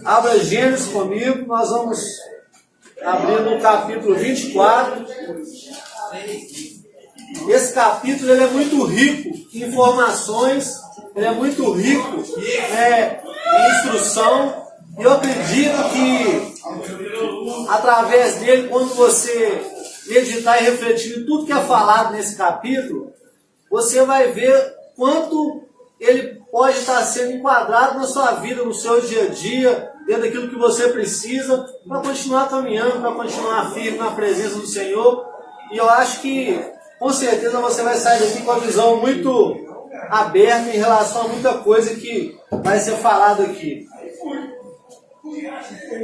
Abra Gênesis comigo, nós vamos abrir no capítulo 24. Esse capítulo ele é muito rico em informações, ele é muito rico em instrução. E eu acredito que através dele, quando você meditar e refletir em tudo que é falado nesse capítulo, você vai ver quanto ele pode estar sendo enquadrado na sua vida, no seu dia a dia, dentro daquilo que você precisa, para continuar caminhando, para continuar firme na presença do Senhor. E eu acho que, com certeza, você vai sair daqui com a visão muito aberta em relação a muita coisa que vai ser falado aqui.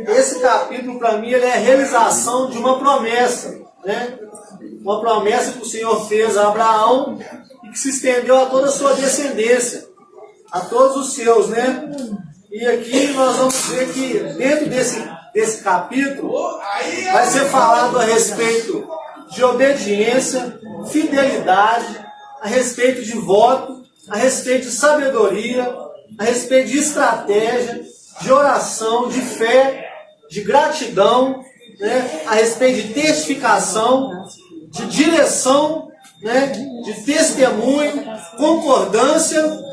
Esse capítulo, para mim, ele é a realização de uma promessa, né? Uma promessa que o Senhor fez a Abraão e que se estendeu a toda a sua descendência, a todos os seus, né? E aqui nós vamos ver que dentro desse capítulo vai ser falado a respeito de obediência, fidelidade, a respeito de voto, a respeito de sabedoria, a respeito de estratégia, de oração, de fé, de gratidão, né? A respeito de testificação, de direção, né? De testemunho, concordância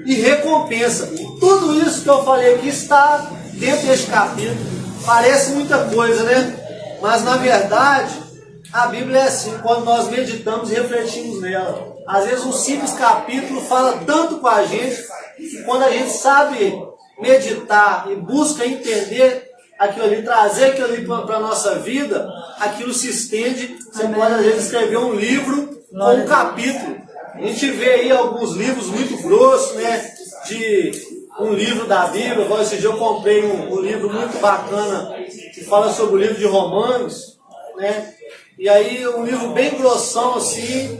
e recompensa. Tudo isso que eu falei aqui está dentro deste capítulo. Parece muita coisa, né? Mas na verdade, a Bíblia é assim, quando nós meditamos e refletimos nela. Às vezes um simples capítulo fala tanto com a gente, que quando a gente sabe meditar e busca entender aquilo ali, trazer aquilo ali para a nossa vida, aquilo se estende. Você pode às vezes escrever um livro ou um capítulo. A gente vê aí alguns livros muito grossos, né? De um livro da Bíblia. Agora, esse dia eu comprei um livro muito bacana que fala sobre o livro de Romanos, né? E aí um livro bem grossão assim,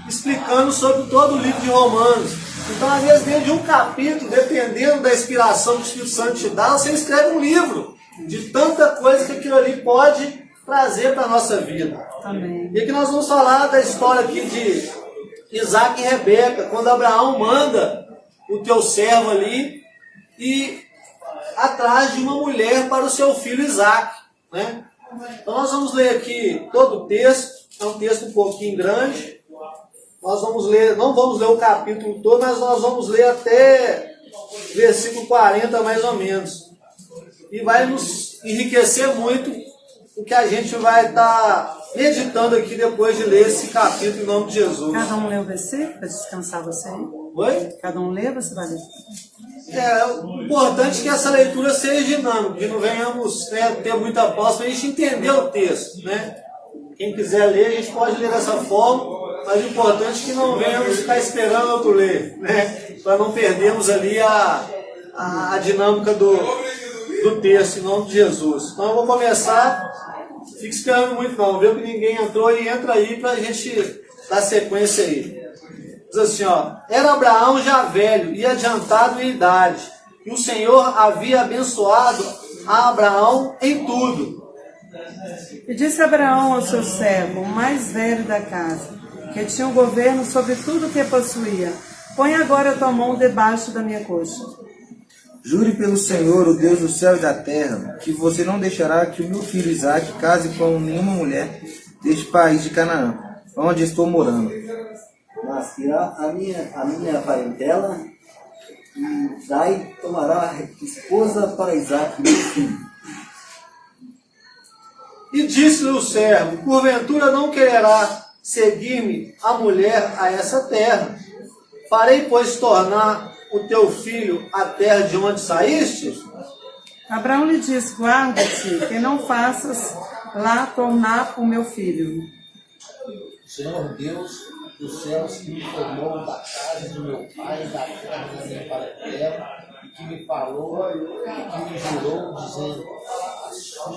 explicando sobre todo o livro de Romanos. Então, às vezes, dentro de um capítulo, dependendo da inspiração que o Espírito Santo te dá, você escreve um livro de tanta coisa que aquilo ali pode trazer para a nossa vida. Amém. E aqui nós vamos falar da história aqui de Isaac e Rebeca, quando Abraão manda o teu servo ali e atrás de uma mulher para o seu filho Isaac, né? Então nós vamos ler aqui todo o texto, é um texto um pouquinho grande. Nós vamos ler, não vamos ler o capítulo todo, mas nós vamos ler até versículo 40 mais ou menos. E vai nos enriquecer muito o que a gente vai estar meditando aqui depois de ler esse capítulo em nome de Jesus. Cada um lê o versículo para descansar você aí? Oi? Cada um lê, você vai ler? O importante é que essa leitura seja dinâmica, que não venhamos ter muita pausa para a gente entender o texto, né? Quem quiser ler, a gente pode ler dessa forma. Mas o importante é que não venhamos ficar esperando outro ler, né? Para não perdermos ali a dinâmica do texto, em nome de Jesus. Então eu vou começar, fique esperando muito não, viu que ninguém entrou e entra aí para a gente dar sequência aí. Diz assim, ó: era Abraão já velho e adiantado em idade, e o Senhor havia abençoado a Abraão em tudo. E disse Abraão ao seu servo, o mais velho da casa, que tinha o governo sobre tudo o que possuía: põe agora a tua mão debaixo da minha coxa. Jure pelo Senhor, o Deus do céu e da terra, que você não deixará que o meu filho Isaque case com nenhuma mulher deste país de Canaã, onde estou morando. Mas irá a minha parentela, e daí tomará esposa para Isaque, meu filho. E disse-lhe o servo: porventura não quererá seguir-me a mulher a essa terra? Farei, pois, tornar o teu filho à terra de onde saíste? Abraão lhe disse: guarda-te, que não faças lá tornar o meu filho. Senhor Deus dos céus, que me formou da casa de meu pai, da terra da minha parentela, e que me falou, e que me jurou, dizendo: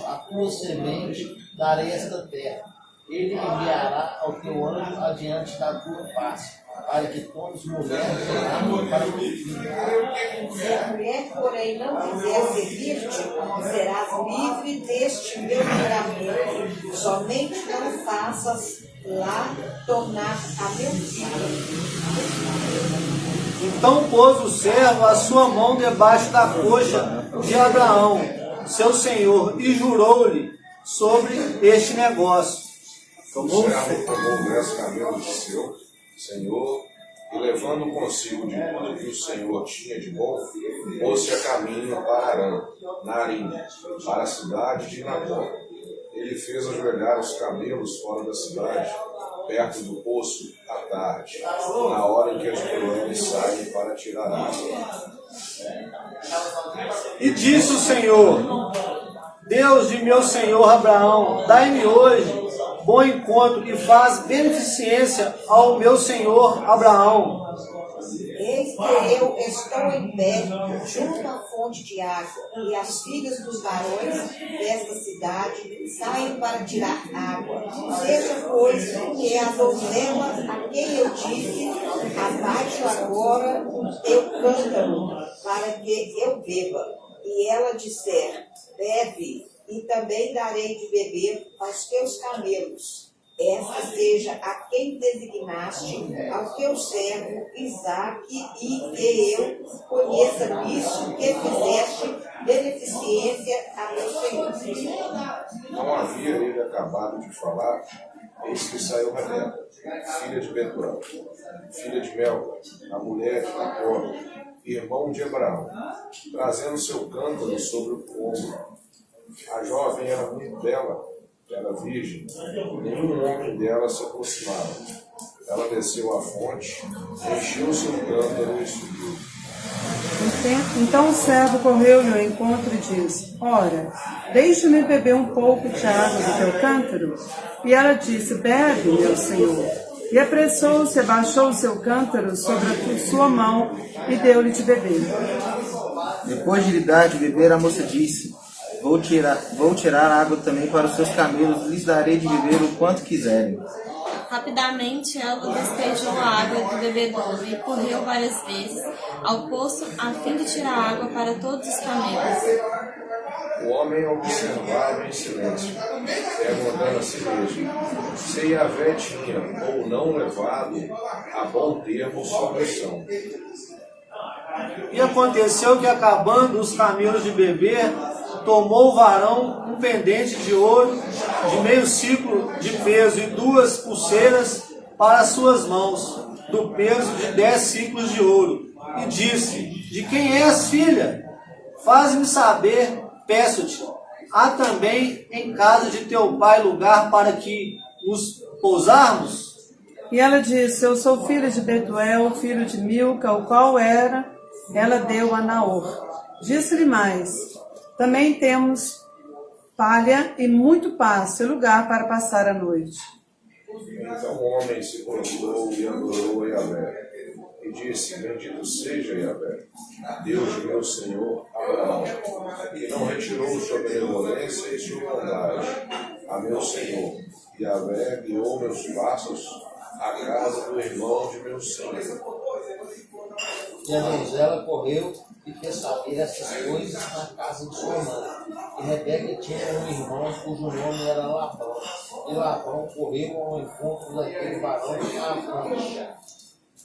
a tua semente darei esta terra. Ele enviará ao teu anjo adiante da tua face, para que tomes mulher para o teu filho. Se a mulher, porém, não quiser servir-te, serás livre deste meu juramento. Somente não faças lá tornar a meu filho. Então pôs o servo a sua mão debaixo da coxa de Abraão, seu senhor, e jurou-lhe sobre este negócio. O servo tomou 10 camelos de seu senhor e, levando consigo de tudo que o Senhor tinha de bom, pôs-se a caminho para Arã, Narim, para a cidade de Nabó. Ele fez ajoelhar os camelos fora da cidade, perto do poço, à tarde, na hora em que as mulheres saem para tirar água. E disse o Senhor: Deus de meu senhor Abraão, dai-me hoje bom encontro e faz beneficência ao meu senhor Abraão. Eis que eu estou em pé junto à fonte de água, e as filhas dos varões desta cidade saem para tirar água. Seja, pois, que a donzela a quem eu disse, abaixo agora o teu cântaro, para que eu beba. E ela disser, bebe, e também darei de beber aos teus camelos. Esta seja a quem designaste, ao teu servo Isaque, e que eu conheça nisso que fizeste beneficência a meu Senhor. Não havia ele acabado de falar, eis que saiu Rebeca, filha de Betuel, filha de Melca, a mulher de Nacor, irmão de Abraão, trazendo seu cântaro sobre o ombro. A jovem era muito bela, era virgem, nenhum homem dela se aproximava. Ela desceu à fonte, encheu seu cântaro e subiu. Então o servo correu-lhe ao encontro e disse, ora, deixe-me beber um pouco de água do teu cântaro. E ela disse, bebe, meu senhor. E apressou-se, abaixou o seu cântaro sobre a sua mão e deu-lhe de beber. Depois de lhe dar de beber, a moça disse, vou tirar água também para os seus camelos, lhes darei de beber o quanto quiserem. Rapidamente ela despejou a água do bebedouro e correu várias vezes ao poço a fim de tirar água para todos os camelos. O homem observava em silêncio, perguntando a si mesmo, se Yahvé tinha ou não levado a bom termo sua missão. E aconteceu que, acabando os camelos de beber, tomou o varão um pendente de ouro de meio ciclo de peso e 2 pulseiras para as suas mãos, do peso de 10 ciclos de ouro, e disse, de quem és, filha? Faz-me saber, peço-te. Há também em casa de teu pai lugar para que nos pousarmos? E ela disse, eu sou filha de Betuel, filho de Milca, o qual ela deu a Naor. Disse-lhe mais, também temos palha e muito pasto e lugar para passar a noite. Então o homem se prostrou e adorou a Yahvé, e disse, bendito seja Yahvé, Deus de meu senhor Abraão, que não retirou sua benevolência e sua bondade a meu senhor. Yahvé guiou meus passos à casa do irmão de meu senhor. E a donzela correu e fez saber essas coisas na casa de sua mãe. E Rebeca tinha um irmão cujo nome era Labão. E Labão correu ao encontro daquele varão na fonte.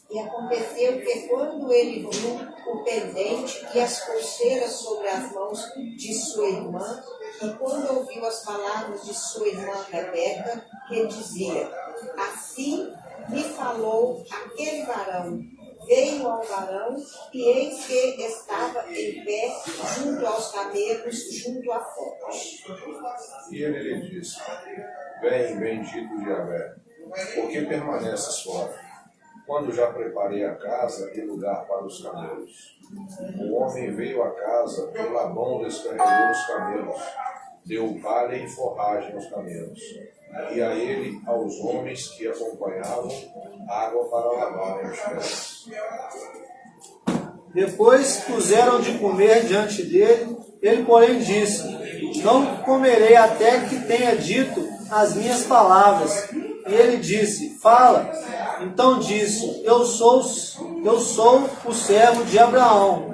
E aconteceu que, quando ele viu o pendente e as pulseiras sobre as mãos de sua irmã, e quando ouviu as palavras de sua irmã Rebeca, que dizia, assim me falou aquele varão. Veio ao varão, e eis que estava em pé, junto aos camelos, junto à fonte. E ele lhe disse, vem, bendito de Yahvé, por que permaneces fora? Quando já preparei a casa e lugar para os camelos. O homem veio à casa e Labão descarregou os camelos, deu palha e forragem aos camelos, e a ele, aos homens que acompanhavam, água para lavarem os pés. Depois puseram de comer diante dele, ele porém disse, não comerei até que tenha dito as minhas palavras. E ele disse, fala. Então disse, eu sou o servo de Abraão.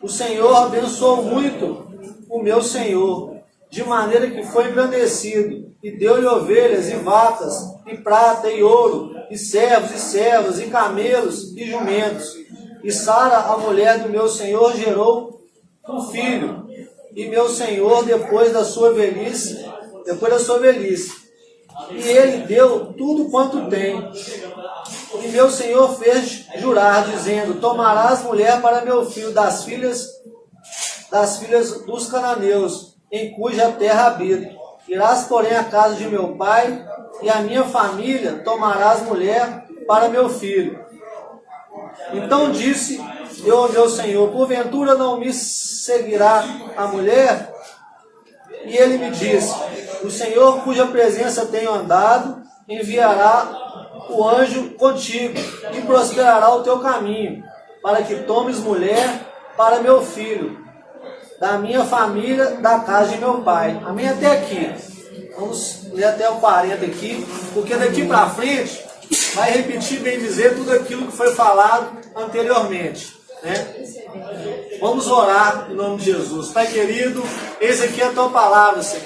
O Senhor abençoou muito o meu senhor, de maneira que foi engrandecido, e deu-lhe ovelhas e vacas, e prata e ouro, e servos e servas, e camelos e jumentos. E Sara, a mulher do meu senhor, gerou um filho. E meu senhor, depois da sua velhice, e ele deu tudo quanto tem. E meu senhor fez jurar, dizendo: tomarás mulher para meu filho das filhas dos cananeus, em cuja terra habito. Irás, porém, à casa de meu pai, e a minha família tomarás mulher para meu filho. Então disse eu ao meu senhor: porventura não me seguirá a mulher? E ele me disse: o Senhor, cuja presença tenho andado, enviará o anjo contigo, e prosperará o teu caminho, para que tomes mulher para meu filho, da minha família, da casa de meu pai. Amém? Até aqui. Vamos ler até o 40 aqui, porque daqui para frente vai repetir, bem dizer, tudo aquilo que foi falado anteriormente, né? Vamos orar em nome de Jesus. Pai querido, esse aqui é a tua palavra, Senhor.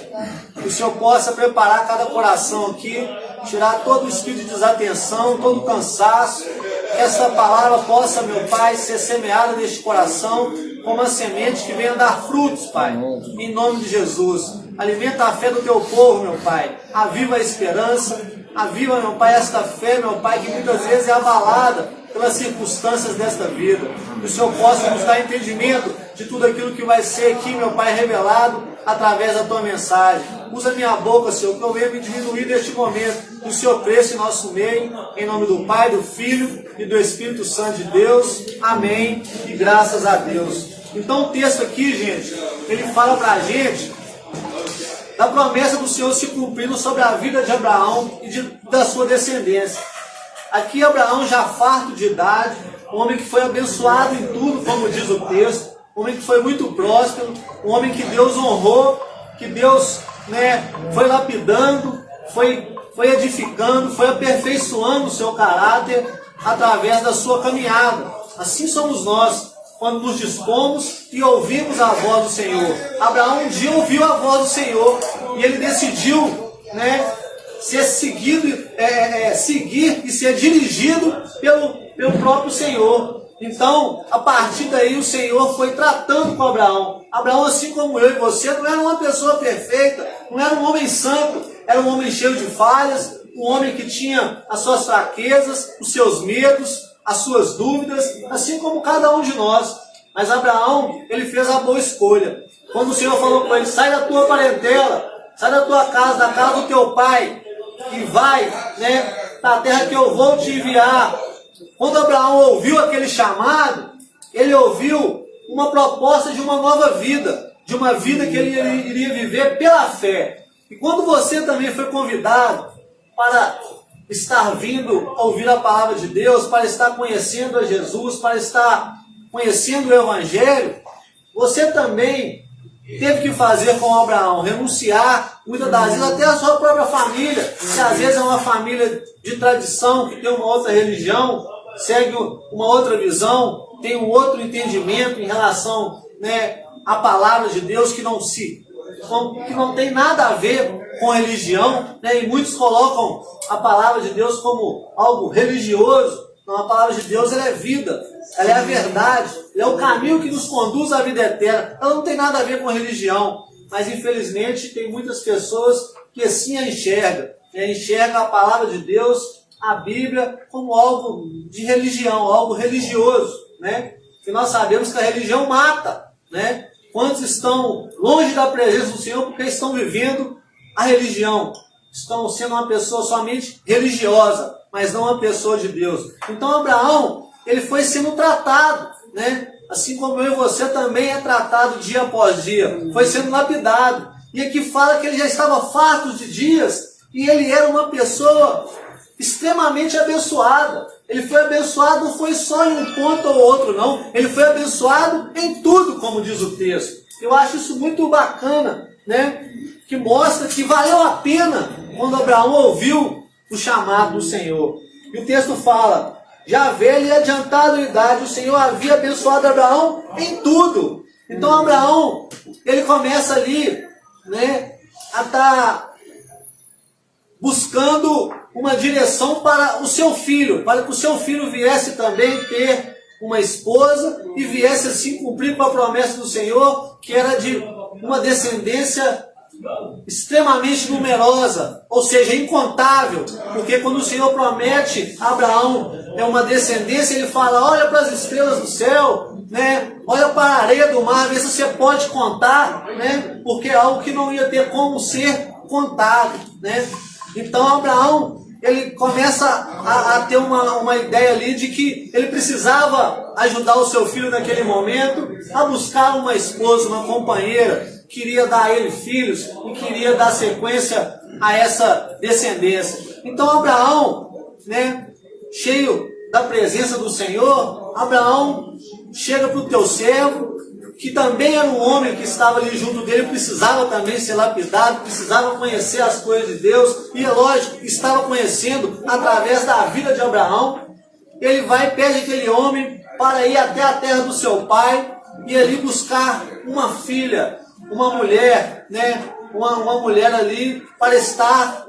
Que o Senhor possa preparar cada coração aqui, tirar todo o espírito de desatenção, todo o cansaço. Que essa palavra possa, meu Pai, ser semeada neste coração como uma semente que venha dar frutos, Pai. Em nome de Jesus. Alimenta a fé do teu povo, meu Pai. Aviva a esperança. Aviva, meu Pai, esta fé, meu Pai, que muitas vezes é abalada pelas circunstâncias desta vida. Que o Senhor possa nos dar entendimento de tudo aquilo que vai ser aqui, meu Pai, revelado através da tua mensagem. Usa minha boca, Senhor, que eu venha me diminuir neste momento. Que o Senhor cresça em nosso meio, em nome do Pai, do Filho e do Espírito Santo de Deus. Amém. E graças a Deus. Então o texto aqui, gente, ele fala pra gente da promessa do Senhor se cumprindo sobre a vida de Abraão e da sua descendência. Aqui Abraão, já farto de idade, um homem que foi abençoado em tudo, como diz o texto, um homem que foi muito próspero, um homem que Deus honrou, que Deus, foi lapidando, foi edificando, foi aperfeiçoando o seu caráter através da sua caminhada. Assim somos nós, quando nos dispomos e ouvimos a voz do Senhor. Abraão um dia ouviu a voz do Senhor e ele decidiu, seguir e ser dirigido pelo próprio Senhor. Então, a partir daí, o Senhor foi tratando com Abraão. Abraão, assim como eu e você, não era uma pessoa perfeita, não era um homem santo, era um homem cheio de falhas, um homem que tinha as suas fraquezas, os seus medos, as suas dúvidas, assim como cada um de nós. Mas Abraão, ele fez a boa escolha. Quando o Senhor falou com ele: sai da tua parentela, sai da tua casa, da casa do teu pai, e vai, na terra que eu vou te enviar. Quando Abraão ouviu aquele chamado, ele ouviu uma proposta de uma nova vida, de uma vida que ele iria viver pela fé. E quando você também foi convidado para estar vindo ouvir a palavra de Deus, para estar conhecendo a Jesus, para estar conhecendo o Evangelho, você também teve que fazer como Abraão, renunciar, muitas das vezes até a sua própria família, que às vezes é uma família de tradição, que tem uma outra religião, segue uma outra visão, tem um outro entendimento em relação à palavra de Deus, que não tem nada a ver com religião, e muitos colocam a palavra de Deus como algo religioso. Não, a palavra de Deus, ela é vida, ela é a verdade, ela é o caminho que nos conduz à vida eterna. Ela não tem nada a ver com religião, mas infelizmente tem muitas pessoas que assim a enxergam, enxergam a palavra de Deus, a Bíblia, como algo de religião, algo religioso, que nós sabemos que a religião mata, Quantos estão longe da presença do Senhor porque estão vivendo a religião, estão sendo uma pessoa somente religiosa, mas não uma pessoa de Deus. Então Abraão, ele foi sendo tratado, assim como eu e você também é tratado dia após dia, foi sendo lapidado. E aqui fala que ele já estava farto de dias e ele era uma pessoa extremamente abençoada. Ele foi abençoado, não foi só em um ponto ou outro, não. Ele foi abençoado em tudo, como diz o texto. Eu acho isso muito bacana, que mostra que valeu a pena quando Abraão ouviu o chamado do Senhor. E o texto fala: já velho e adiantado em idade, o Senhor havia abençoado Abraão em tudo. Então Abraão, ele começa ali, a estar buscando uma direção para o seu filho, para que o seu filho viesse também ter uma esposa e viesse assim cumprir com a promessa do Senhor, que era de uma descendência extremamente numerosa, ou seja, incontável, porque quando o Senhor promete a Abraão uma descendência, ele fala: olha para as estrelas do céu, né? Olha para a areia do mar, vê se você pode contar, né? Porque é algo que não ia ter como ser contado, né? Então Abraão, ele começa a ter uma ideia ali de que ele precisava ajudar o seu filho naquele momento a buscar uma esposa, uma companheira, queria dar a ele filhos e queria dar sequência a essa descendência. Então Abraão, né, cheio da presença do Senhor, Abraão chega para o teu servo, que também era um homem que estava ali junto dele, precisava também ser lapidado, precisava conhecer as coisas de Deus, e é lógico, estava conhecendo através da vida de Abraão. Ele vai e pede aquele homem para ir até a terra do seu pai e ali buscar uma filha, uma mulher, né? Uma mulher ali para estar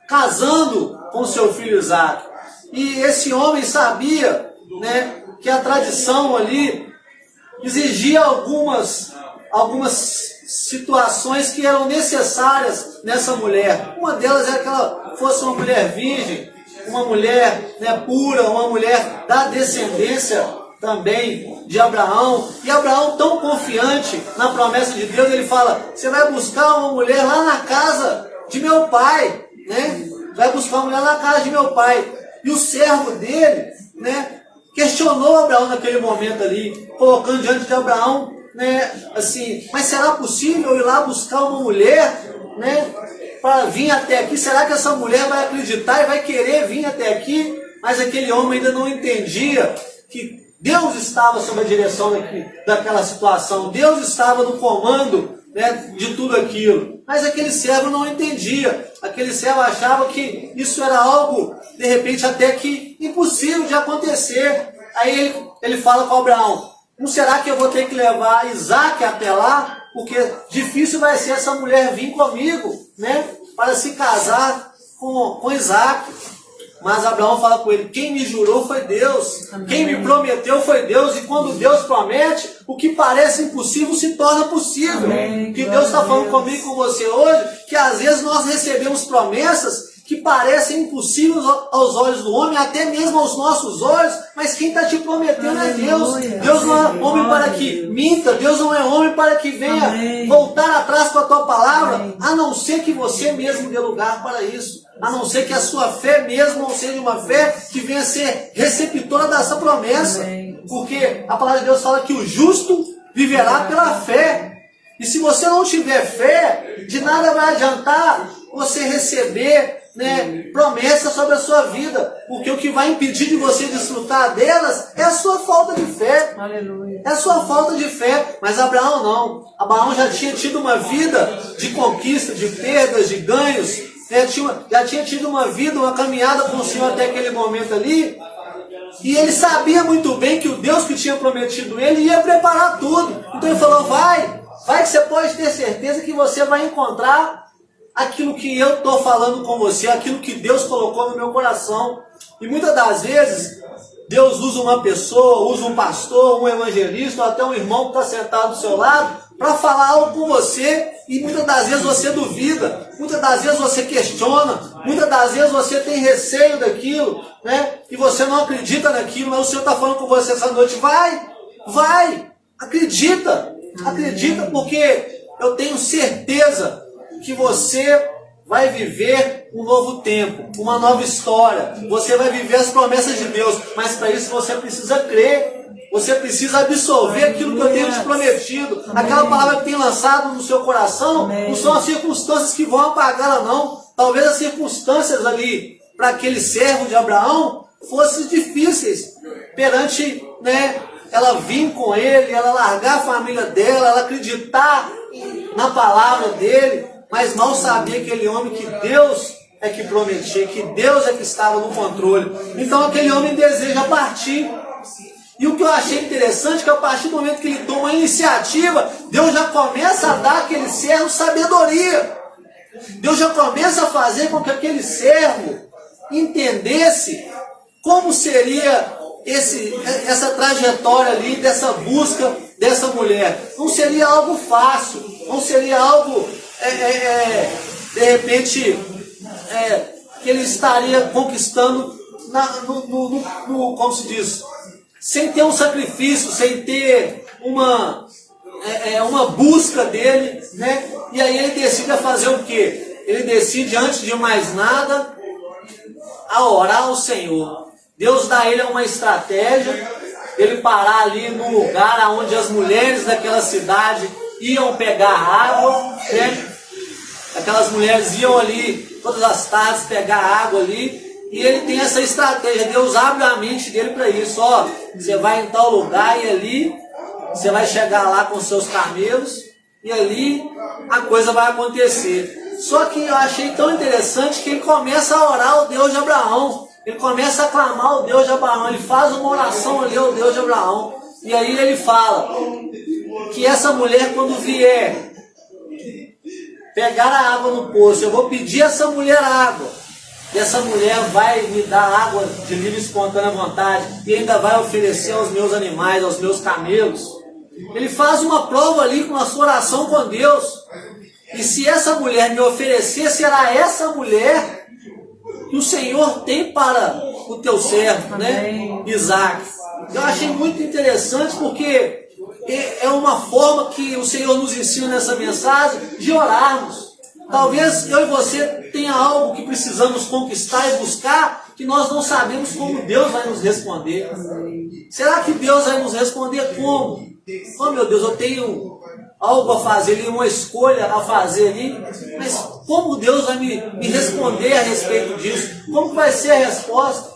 casando com seu filho Isaque. E esse homem sabia, né, que a tradição ali exigia algumas situações que eram necessárias nessa mulher. Uma delas era que ela fosse uma mulher virgem, uma mulher, né, pura, uma mulher da descendência também de Abraão. E Abraão, tão confiante na promessa de Deus, ele fala: você vai buscar uma mulher lá na casa de meu pai, né? Vai buscar uma mulher lá na casa de meu pai. E o servo dele, né, questionou Abraão naquele momento ali, colocando diante de Abraão, né, assim: mas será possível ir lá buscar uma mulher, né, para vir até aqui? Será que essa mulher vai acreditar e vai querer vir até aqui? Mas aquele homem ainda não entendia que Deus estava sob a direção daquela situação, Deus estava no comando, né, de tudo aquilo. Mas aquele servo não entendia, aquele servo achava que isso era algo, de repente, até que impossível de acontecer. Aí ele fala com Abraão: não será que eu vou ter que levar Isaque até lá? Porque difícil vai ser essa mulher vir comigo, né, para se casar com Isaque. Mas Abraão fala com ele: quem me jurou foi Deus, quem me prometeu foi Deus, e quando Deus promete, o que parece impossível se torna possível. O que Deus está falando comigo e com você hoje, que às vezes nós recebemos promessas que parecem impossíveis aos olhos do homem, até mesmo aos nossos olhos, mas quem está te prometendo é Deus. Deus não é homem para que minta, Deus não é homem para que venha voltar atrás com a tua palavra, a não ser que você mesmo dê lugar para isso, a não ser que a sua fé mesmo não seja uma fé que venha a ser receptora dessa promessa, porque a palavra de Deus fala que o justo viverá pela fé. E se você não tiver fé, de nada vai adiantar você receber, né, promessas sobre a sua vida, porque o que vai impedir de você desfrutar delas é a sua falta de fé. Aleluia. É a sua falta de fé. Mas Abraão não. Abraão já tinha tido uma vida de conquista, de perdas, de ganhos, né? Já tinha tido uma vida, uma caminhada com o Senhor até aquele momento ali. E ele sabia muito bem que o Deus que tinha prometido ele ia preparar tudo. Então ele falou: vai que você pode ter certeza que você vai encontrar aquilo que eu estou falando com você, aquilo que Deus colocou no meu coração. E muitas das vezes, Deus usa uma pessoa, usa um pastor, um evangelista, ou até um irmão que está sentado do seu lado, para falar algo com você, e muitas das vezes você duvida, muitas das vezes você questiona, muitas das vezes você tem receio daquilo, né? E você não acredita naquilo, mas o Senhor está falando com você essa noite: vai, acredita, porque eu tenho certeza que você vai viver um novo tempo, uma nova história. Você vai viver as promessas de Deus, mas para isso você precisa crer. Você precisa absorver aquilo que eu tenho te prometido. Aquela palavra que tem lançado no seu coração, não são as circunstâncias que vão apagá-la, não. Talvez as circunstâncias ali, para aquele servo de Abraão, fossem difíceis perante, né, ela vir com ele, ela largar a família dela, ela acreditar na palavra dele. Mas mal sabia aquele homem que Deus é que prometia, que Deus é que estava no controle. Então aquele homem deseja partir. E o que eu achei interessante é que a partir do momento que ele toma a iniciativa, Deus já começa a dar àquele servo sabedoria. Deus já começa a fazer com que aquele servo entendesse como seria essa trajetória ali, dessa busca dessa mulher. Não seria algo fácil, não seria algo, de repente, que ele estaria conquistando, como se diz, sem ter um sacrifício, sem ter uma busca dele, né? E aí ele decide fazer o quê? Ele decide, antes de mais nada, a orar ao Senhor. Deus dá a ele uma estratégia, ele parar ali no lugar onde as mulheres daquela cidade iam pegar água, né? Aquelas mulheres iam ali todas as tardes pegar água ali, e ele tem essa estratégia. Deus abre a mente dele para isso. Ó, você vai em tal lugar e ali você vai chegar lá com seus camelos e ali a coisa vai acontecer. Só que eu achei tão interessante que ele começa a orar ao Deus de Abraão. Ele começa a clamar ao Deus de Abraão. Ele faz uma oração ali ao Deus de Abraão. E aí ele fala que essa mulher, quando vier pegar a água no poço, eu vou pedir a essa mulher água. E essa mulher vai me dar água de livre e espontânea vontade. E ainda vai oferecer aos meus animais, aos meus camelos. Ele faz uma prova ali com a sua oração com Deus. E se essa mulher me oferecer, será essa mulher que o Senhor tem para o teu servo, né? Isaac. Eu achei muito interessante porque é uma forma que o Senhor nos ensina nessa mensagem de orarmos. Talvez eu e você tenha algo que precisamos conquistar e buscar, que nós não sabemos como Deus vai nos responder. Será que Deus vai nos responder como? Oh meu Deus, eu tenho algo a fazer ali, uma escolha a fazer ali, mas como Deus vai me responder a respeito disso? Como vai ser a resposta?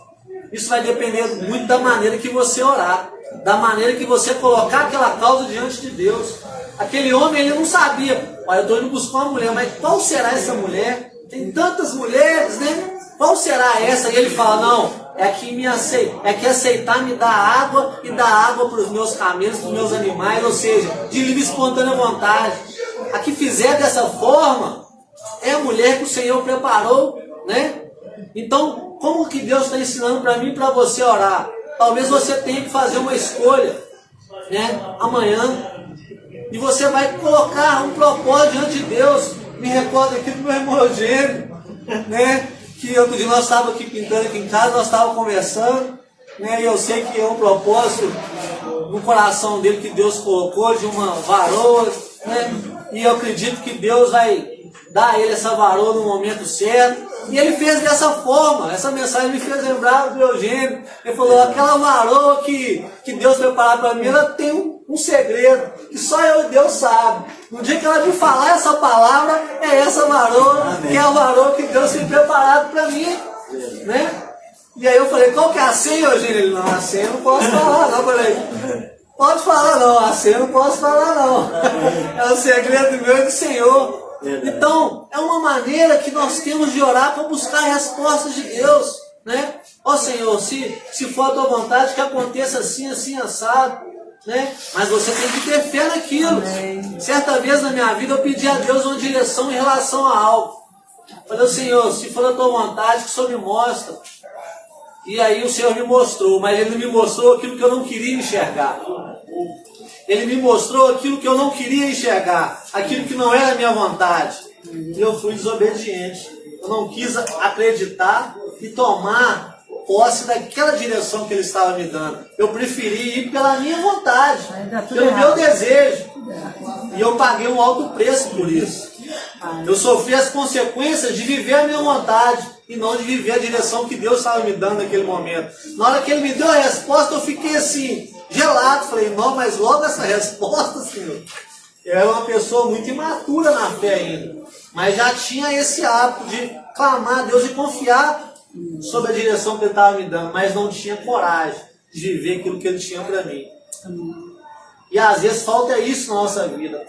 Isso vai depender muito da maneira que você orar, da maneira que você colocar aquela causa diante de Deus. Aquele homem, ele não sabia, olha, eu estou indo buscar uma mulher, mas qual será essa mulher? Tem tantas mulheres, né? Qual será essa? E ele fala, não, é que aceitar me dar água e dar água para os meus camelos, para os meus animais, ou seja, de livre e espontânea vontade. A que fizer dessa forma, é a mulher que o Senhor preparou, né? Então, como que Deus está ensinando para mim e para você orar? Talvez você tenha que fazer uma escolha, né? Amanhã. E você vai colocar um propósito diante de Deus. Me recordo aqui do meu irmão gêmeo, né? Que outro dia nós estávamos aqui pintando aqui em casa, nós estávamos conversando, né? E eu sei que é um propósito no coração dele que Deus colocou de uma varoa, né? E eu acredito que Deus vai dar a ele essa varoa no momento certo. E ele fez dessa forma. Essa mensagem me fez lembrar do Eugênio. Ele falou, aquela varoa que Deus preparou para mim, ela tem um segredo, que só eu e Deus sabe. No dia que ela me falar essa palavra, é essa varoa, amém, que é a varoa que Deus tem preparado para mim, né? E aí eu falei, qual que é a senha, Eugênio? Ele, não, a senha eu não posso falar, não. Eu falei, pode falar não, a senha eu não posso falar não. É o segredo meu e do Senhor. Então, é uma maneira que nós temos de orar para buscar respostas de Deus, né? Ó Senhor, se for a tua vontade, que aconteça assim, assim, assado, né? Mas você tem que ter fé naquilo. Certa vez na minha vida eu pedi a Deus uma direção em relação a algo. Falei, Senhor, se for a tua vontade, que o Senhor me mostra. E aí o Senhor me mostrou, mas Ele não me mostrou aquilo que eu não queria enxergar. Ele me mostrou aquilo que eu não queria enxergar, aquilo que não era a minha vontade. E eu fui desobediente. Eu não quis acreditar e tomar posse daquela direção que Ele estava me dando. Eu preferi ir pela minha vontade, pelo meu desejo. E eu paguei um alto preço por isso. Eu sofri as consequências de viver a minha vontade e não de viver a direção que Deus estava me dando naquele momento. Na hora que Ele me deu a resposta, eu fiquei assim, gelado. Falei, não, mas logo essa resposta, Senhor. Eu era uma pessoa muito imatura na fé ainda, mas já tinha esse hábito de clamar a Deus e confiar sobre a direção que Ele estava me dando, mas não tinha coragem de viver aquilo que Ele tinha para mim. E às vezes falta isso na nossa vida,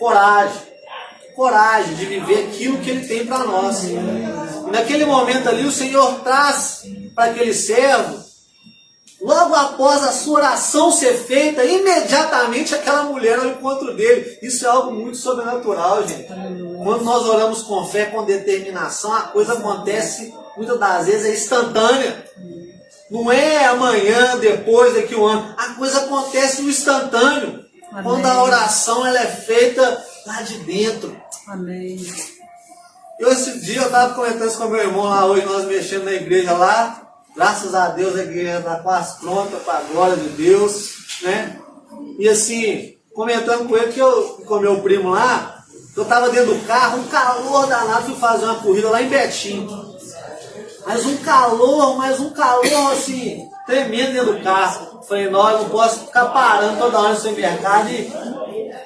coragem de viver aquilo que Ele tem para nós. E naquele momento ali o Senhor traz para aquele servo, logo após a sua oração ser feita, imediatamente aquela mulher ao encontro dele. Isso é algo muito sobrenatural, gente. Quando nós oramos com fé, com determinação, a coisa acontece, muitas das vezes é instantânea. Não é amanhã, depois, daqui um ano. A coisa acontece no instantâneo. Amém. Quando a oração ela é feita lá de dentro. Amém. Esse dia eu estava comentando isso com meu irmão lá hoje, nós mexendo na igreja lá. Graças a Deus a igreja está quase pronta para a glória de Deus, né? E assim, comentando com ele com o meu primo lá, eu estava dentro do carro, um calor danado, fui fazer uma corrida lá em Betim. Mas um calor assim, tremendo dentro do carro. Falei, não, eu não posso ficar parando toda hora no supermercado e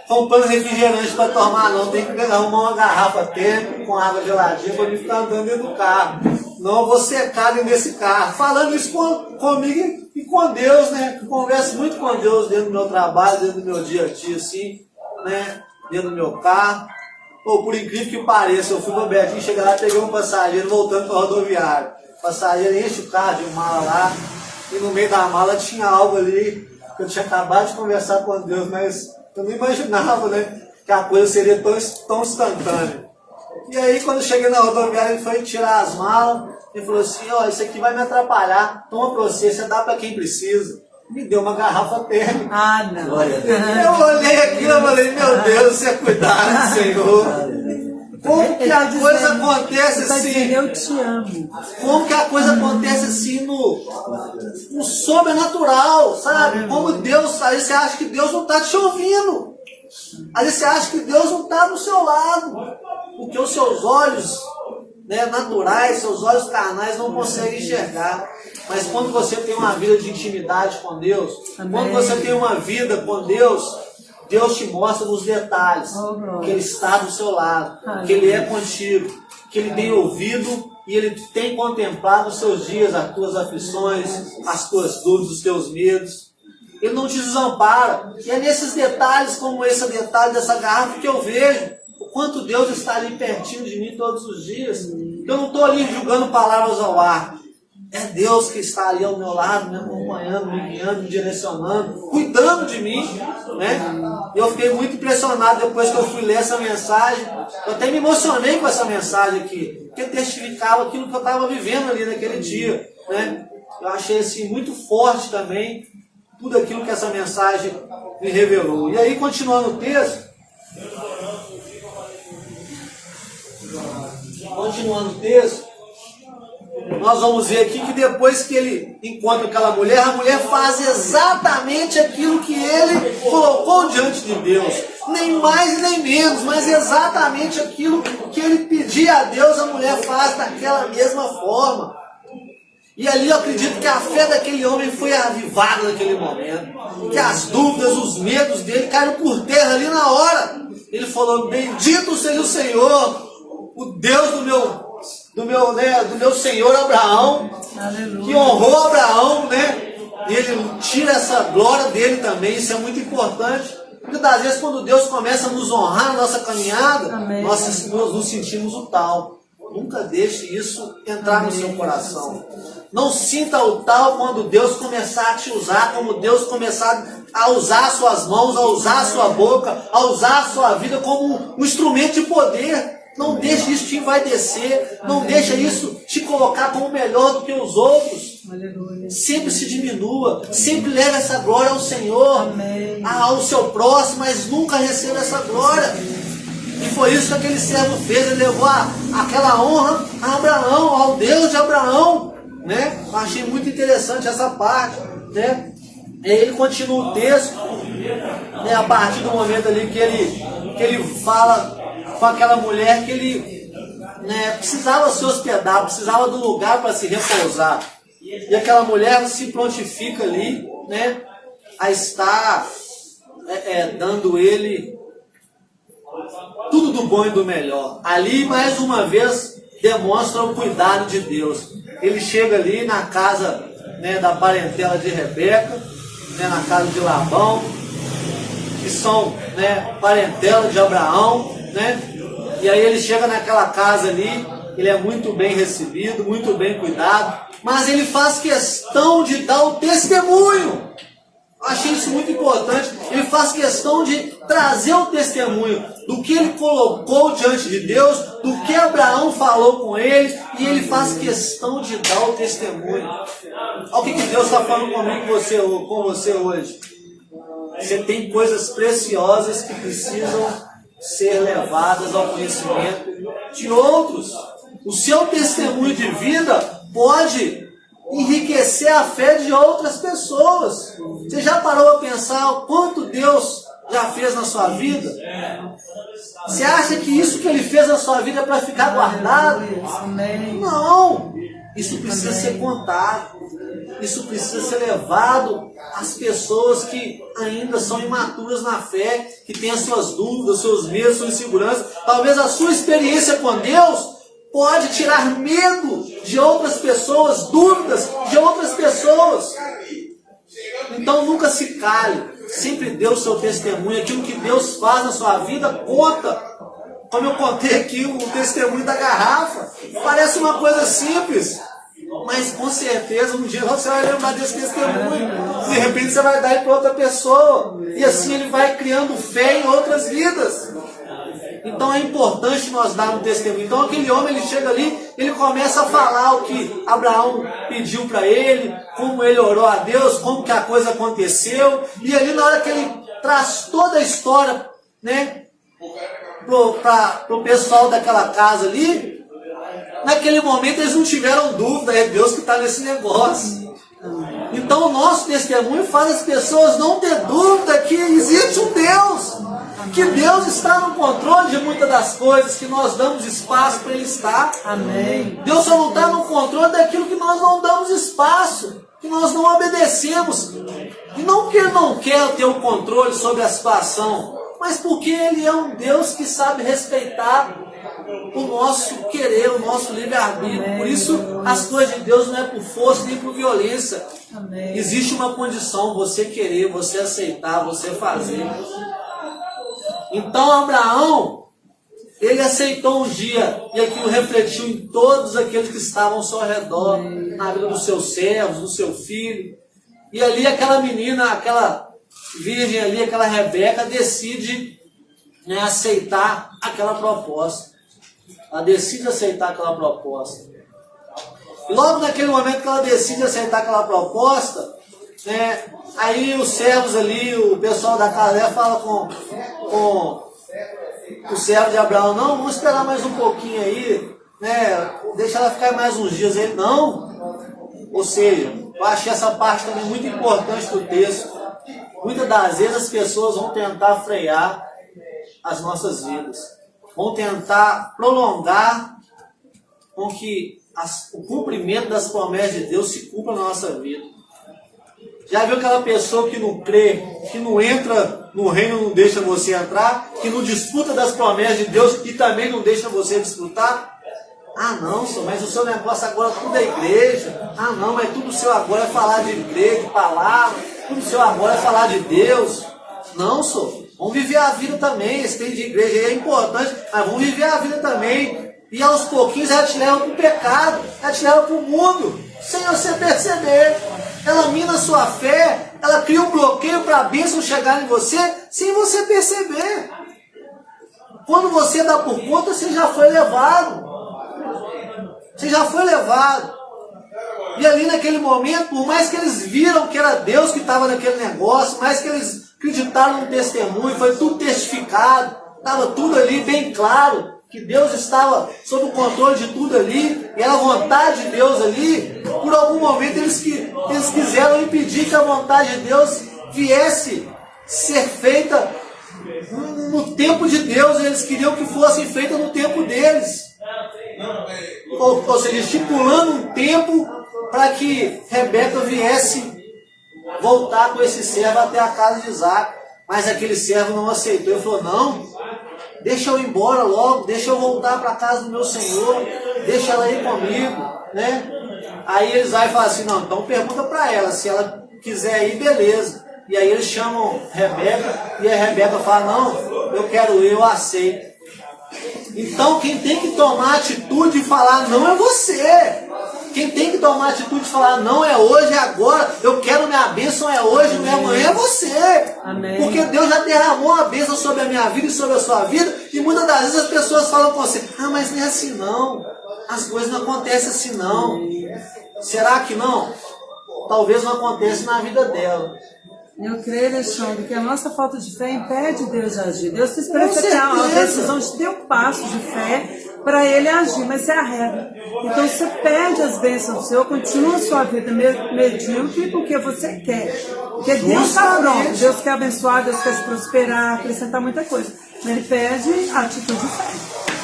comprando refrigerante para tomar, não. Tem que arrumar uma garrafa térmica com água geladinha para mim ficar andando dentro do carro. Não, eu vou secar dentro desse carro. Falando isso comigo e com Deus, né? Eu converso muito com Deus dentro do meu trabalho, dentro do meu dia a dia, assim, né? Dentro do meu carro. Pô, por incrível que pareça, eu fui no Betim, cheguei lá, peguei um passageiro voltando para a rodoviária. O passageiro enche o carro de mala lá, e no meio da mala tinha algo ali, que eu tinha acabado de conversar com Deus, mas eu não imaginava, né, que a coisa seria tão instantânea. E aí, quando eu cheguei na rodoviária, ele foi tirar as malas, ele falou assim, ó, isso aqui vai me atrapalhar, toma pra você dá pra quem precisa. Me deu uma garrafa térmica. Ah, não. Glória a Deus. Eu olhei aquilo e falei, meu Deus, você é cuidado, Senhor. Como que a coisa acontece assim? Eu te amo. Como que a coisa acontece assim no sobrenatural, sabe? Como Deus, aí você acha que Deus não está te ouvindo. Aí você acha que Deus não está do seu lado. Porque os seus olhos, né, naturais, seus olhos carnais não conseguem enxergar. Mas quando você tem uma vida de intimidade com Deus, Amém. quando você tem uma vida com Deus, Deus te mostra nos detalhes que Ele está do seu lado, que Ele é contigo, que Ele tem ouvido e Ele tem contemplado os seus dias, as tuas aflições, as tuas dúvidas, os teus medos. Ele não te desampara. E é nesses detalhes, como esse detalhe dessa garrafa, que eu vejo o quanto Deus está ali pertinho de mim todos os dias. Eu não estou ali julgando palavras ao ar. É Deus que está ali ao meu lado, me acompanhando, me guiando, me direcionando, cuidando de mim, né? Eu fiquei muito impressionado depois que eu fui ler essa mensagem. Eu até me emocionei com essa mensagem aqui, porque testificava aquilo que eu estava vivendo ali naquele dia, né? Eu achei assim muito forte também tudo aquilo que essa mensagem me revelou. E aí, continuando o texto, nós vamos ver aqui que depois que ele encontra aquela mulher, a mulher faz exatamente aquilo que ele colocou diante de Deus. Nem mais nem menos, mas exatamente aquilo que ele pedia a Deus, a mulher faz daquela mesma forma. E ali eu acredito que a fé daquele homem foi avivada naquele momento. Que as dúvidas, os medos dele caíram por terra ali na hora. Ele falou, bendito seja o Senhor, o Deus do meu Senhor Abraão, Aleluia. que honrou Abraão, né? E ele tira essa glória dele também, isso é muito importante. Muitas das vezes, quando Deus começa a nos honrar na nossa caminhada, Amém. nós nos sentimos o tal. Nunca deixe isso entrar no seu coração. Não sinta o tal quando Deus começar a te usar, como Deus começar a usar as suas mãos, a usar a sua boca, a usar a sua vida como um instrumento de poder. Não deixe isso te envaidecer, não deixe isso te colocar como melhor do que os outros. Aleluia. Sempre se diminua, sempre leve essa glória ao Senhor, Amém. ao seu próximo, mas nunca receba essa glória. E foi isso que aquele servo fez, ele levou aquela honra a Abraão, ao Deus de Abraão, né? Eu achei muito interessante essa parte, né? E aí ele continua o texto, né? A partir do momento ali que ele fala com aquela mulher que ele, né, precisava se hospedar, precisava de um lugar para se repousar. E aquela mulher se prontifica ali, né, a estar dando ele tudo do bom e do melhor. Ali, mais uma vez, demonstra o cuidado de Deus. Ele chega ali na casa, né, da parentela de Rebeca, né, na casa de Labão, que são, né, parentela de Abraão, né? E aí ele chega naquela casa ali, ele é muito bem recebido, muito bem cuidado, mas ele faz questão de dar o testemunho. Eu achei isso muito importante. Ele faz questão de trazer o testemunho do que ele colocou diante de Deus, do que Abraão falou com ele, e ele faz questão de dar o testemunho. Olha o que Deus está falando comigo, com você hoje. Você tem coisas preciosas que precisam ser levadas ao conhecimento de outros. O seu testemunho de vida pode enriquecer a fé de outras pessoas. Você já parou a pensar o quanto Deus já fez na sua vida? Você acha que isso que Ele fez na sua vida é para ficar guardado? Não! Isso precisa ser contado. Isso precisa ser levado às pessoas que ainda são imaturas na fé, que têm as suas dúvidas, seus medos, suas inseguranças. Talvez a sua experiência com Deus pode tirar medo de outras pessoas, dúvidas de outras pessoas. Então nunca se cale, sempre dê o seu testemunho, aquilo que Deus faz na sua vida, conta. Como eu contei aqui o testemunho da garrafa, parece uma coisa simples, mas com certeza um dia você vai lembrar desse testemunho, de repente você vai dar ele para outra pessoa, e assim ele vai criando fé em outras vidas. Então é importante nós darmos testemunho. Então aquele homem, ele chega ali, ele começa a falar o que Abraão pediu para ele, como ele orou a Deus, como que a coisa aconteceu. E ali na hora que ele traz toda a história, né, pro pessoal daquela casa ali, naquele momento eles não tiveram dúvida, é Deus que está nesse negócio. Então o nosso testemunho faz as pessoas não ter dúvida que existe um Deus, que Deus está no controle de muitas das coisas, que nós damos espaço para Ele estar. Amém. Deus só não está no controle daquilo que nós não damos espaço, que nós não obedecemos. E não porque Ele não quer ter o controle sobre a situação, mas porque Ele é um Deus que sabe respeitar o nosso querer, o nosso livre-arbítrio. Por isso, as coisas de Deus não é por força nem por violência. Amém. Existe uma condição, você querer, você aceitar, você fazer. Então Abraão, ele aceitou um dia, e aquilo refletiu em todos aqueles que estavam ao seu redor, na vida dos seus servos, do seu filho. E ali aquela menina, aquela virgem ali, aquela Rebeca, decide, né, aceitar aquela proposta. Ela decide aceitar aquela proposta. E logo naquele momento que ela decide aceitar aquela proposta, né, aí os servos ali, o pessoal da casa dela fala com o servo de Abraão: não, vamos esperar mais um pouquinho aí, né, deixa ela ficar mais uns dias. Ele: não. Ou seja, eu achei essa parte também muito importante do texto. Muitas das vezes as pessoas vão tentar frear as nossas vidas, vão tentar prolongar com que o cumprimento das promessas de Deus se cumpra na nossa vida. Já viu aquela pessoa que não crê, que não entra no reino, não deixa você entrar, que não desfruta das promessas de Deus e também não deixa você desfrutar? Ah não, senhor, mas o seu negócio agora tudo é igreja. Ah não, mas tudo seu agora é falar de igreja, de palavra, tudo seu agora é falar de Deus. Não, senhor, vamos viver a vida também. Esse tem de igreja é importante, mas vamos viver a vida também. E aos pouquinhos ela te leva para o pecado, ela te leva para o mundo, sem você perceber. Ela mina a sua fé, ela cria um bloqueio para a bênção chegar em você, sem você perceber. Quando você dá por conta, você já foi levado. Você já foi levado. E ali naquele momento, por mais que eles viram que era Deus que estava naquele negócio, mais que eles acreditaram no testemunho, foi tudo testificado, estava tudo ali bem claro, que Deus estava sob o controle de tudo ali, e era a vontade de Deus ali. Por algum momento eles quiseram impedir que a vontade de Deus viesse ser feita no tempo de Deus. Eles queriam que fosse feita no tempo deles, ou seja, estipulando um tempo para que Rebeca viesse voltar com esse servo até a casa de Isaac. Mas aquele servo não aceitou. Ele falou: não, deixa eu ir embora logo, deixa eu voltar para a casa do meu senhor, deixa ela ir comigo, né? Aí Isaac fala assim: não, então pergunta para ela, se ela quiser ir, beleza. E aí eles chamam Rebeca, e a Rebeca fala: não, eu quero ir, eu aceito. Então quem tem que tomar a atitude de falar não é você. Quem tem que tomar a atitude de falar, não é hoje, é agora, eu quero minha bênção, é hoje, não é amanhã, é você. Amém. Porque Deus já derramou a bênção sobre a minha vida e sobre a sua vida, e muitas das vezes as pessoas falam com você, mas não é assim não, as coisas não acontecem assim não. Será que não? Talvez não aconteça na vida dela. Eu creio, Alexandre, que a nossa falta de fé impede Deus de agir. Deus te espera Com você ter uma certeza. decisão de ter um passo de fé para Ele agir, mas isso é a regra. Então você perde as bênçãos do Senhor, continua a sua vida medíocre porque você quer. Porque Deus está pronto, Deus quer abençoar, Deus quer te prosperar, acrescentar muita coisa. Mas Ele pede a atitude de fé.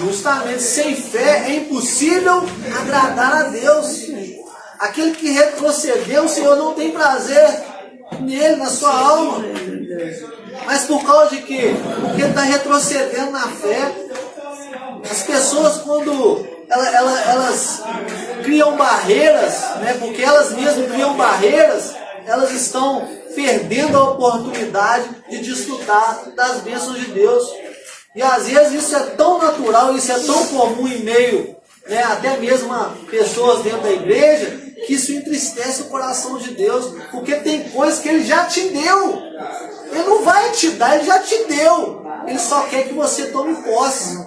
Justamente, sem fé é impossível agradar a Deus. Aquele que retrocedeu, o Senhor não tem prazer nele, na sua alma. Mas por causa de quê? Porque ele está retrocedendo na fé. As pessoas, quando elas criam barreiras, né, porque elas mesmas criam barreiras, elas estão perdendo a oportunidade de desfrutar das bênçãos de Deus. E às vezes isso é tão natural, isso é tão comum em meio, né, até mesmo a pessoas dentro da igreja, que isso entristece o coração de Deus, porque tem coisas que Ele já te deu. Ele não vai te dar, Ele já te deu. Ele só quer que você tome posse,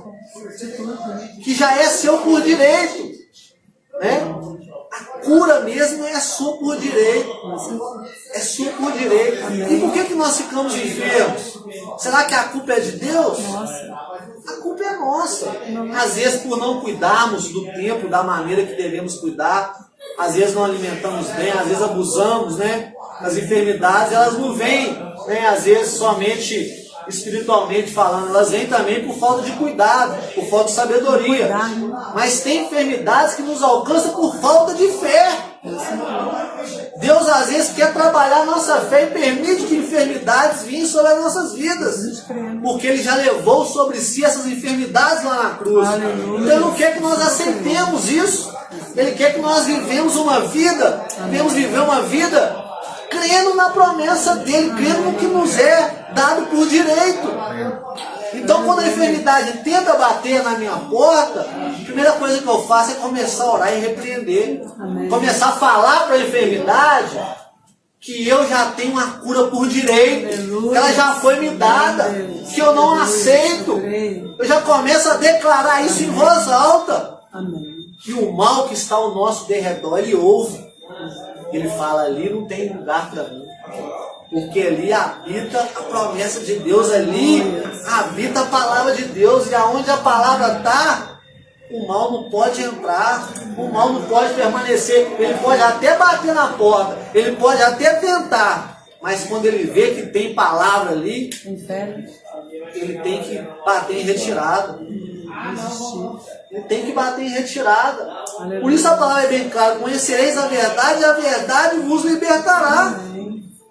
que já é seu por direito, né? A cura mesmo é sua por direito. É sua por direito. E por que nós ficamos enfermos? Será que a culpa é de Deus? A culpa é nossa. Às vezes por não cuidarmos do tempo, da maneira que devemos cuidar, às vezes não alimentamos bem, às vezes abusamos, né? As enfermidades, elas não vêm, né? Às vezes somente espiritualmente falando, elas vêm também por falta de cuidado, por falta de sabedoria. Mas tem enfermidades que nos alcançam por falta de fé. Deus às vezes quer trabalhar a nossa fé e permite que enfermidades vinham sobre as nossas vidas, porque Ele já levou sobre si essas enfermidades lá na cruz. Então Ele não quer que nós aceitemos isso. Ele quer que nós vivemos uma vida, devemos viver uma vida crendo na promessa dele, crendo no que nos é dado por direito. Então, quando a enfermidade tenta bater na minha porta, a primeira coisa que eu faço é começar a orar e repreender. Começar a falar para a enfermidade que eu já tenho uma cura por direito, que ela já foi me dada, que eu não aceito. Eu já começo a declarar isso em voz alta. Que o mal que está ao nosso derredor, ele ouve. Ele fala, ali não tem lugar para mim. Porque ali habita a promessa de Deus, ali habita a palavra de Deus. E aonde a palavra está, o mal não pode entrar, o mal não pode permanecer. Ele pode até bater na porta, ele pode até tentar. Mas quando ele vê que tem palavra ali, ele tem que bater em retirada. Ele tem que bater em retirada. Por isso a palavra é bem clara: conhecereis a verdade e a verdade vos libertará.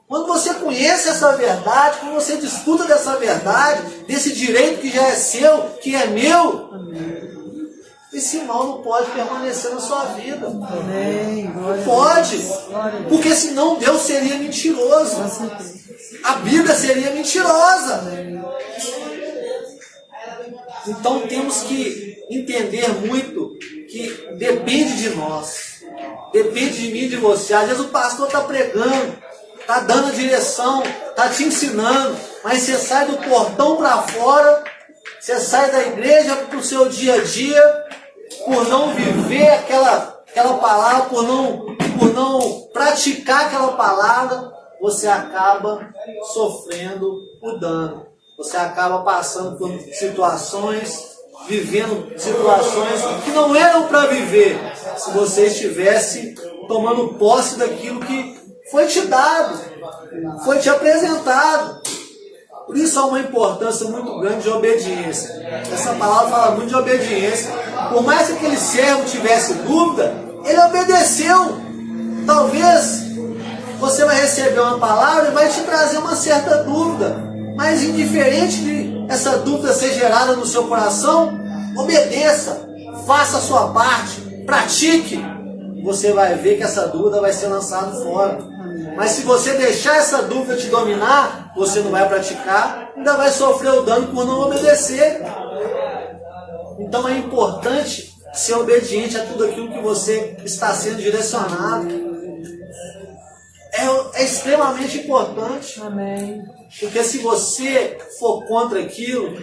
Quando você conhece essa verdade, quando você disputa dessa verdade, desse direito que já é seu, que é meu, esse mal não pode permanecer na sua vida. Não pode. Porque senão Deus seria mentiroso. A Bíblia seria mentirosa. Então temos que entender muito que depende de nós, depende de mim e de você. Às vezes o pastor está pregando, está dando a direção, está te ensinando, mas você sai do portão para fora, você sai da igreja para o seu dia a dia, por não viver aquela palavra, por não praticar aquela palavra, você acaba sofrendo o dano. Você acaba passando por situações, vivendo situações que não eram para viver, se você estivesse tomando posse daquilo que foi te dado, foi te apresentado. Por isso há uma importância muito grande de obediência. Essa palavra fala muito de obediência. Por mais que aquele servo tivesse dúvida, ele obedeceu. Talvez você vai receber uma palavra e vai te trazer uma certa dúvida. Mas indiferente de essa dúvida ser gerada no seu coração, obedeça, faça a sua parte, pratique. Você vai ver que essa dúvida vai ser lançada fora. Mas se você deixar essa dúvida te dominar, você não vai praticar, ainda vai sofrer o dano por não obedecer. Então é importante ser obediente a tudo aquilo que você está sendo direcionado. É extremamente importante. Amém. Porque se você for contra aquilo,